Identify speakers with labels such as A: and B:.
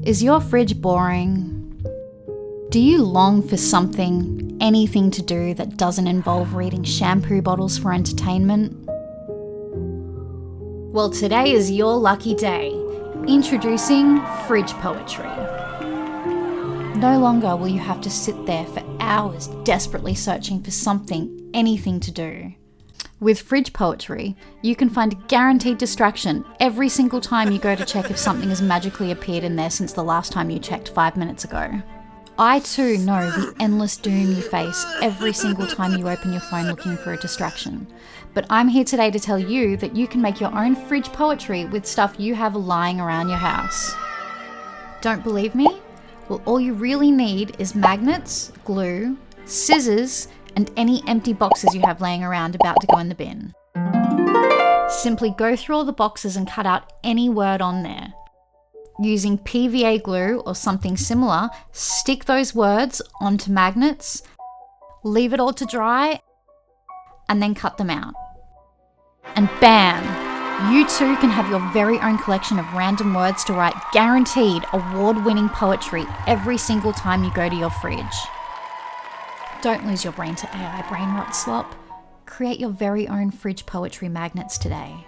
A: Is your fridge boring? Do you long for something, anything to do that doesn't involve reading shampoo bottles for entertainment? Well, today is your lucky day. Introducing fridge poetry. No longer will you have to sit there for hours desperately searching for something, anything to do. With fridge poetry, you can find a guaranteed distraction every single time you go to check if something has magically appeared in there since the last time you checked 5 minutes ago. I too know the endless doom you face every single time you open your phone looking for a distraction. But I'm here today to tell you that you can make your own fridge poetry with stuff you have lying around your house. Don't believe me? Well, all you really need is magnets, glue, scissors, and any empty boxes you have laying around about to go in the bin. Simply go through all the boxes and cut out any word on there. Using PVA glue or something similar, stick those words onto magnets, leave it all to dry, and then cut them out. And bam! You too can have your very own collection of random words to write guaranteed award-winning poetry every single time you go to your fridge. Don't lose your brain to AI brain rot slop. Create your very own fridge poetry magnets today.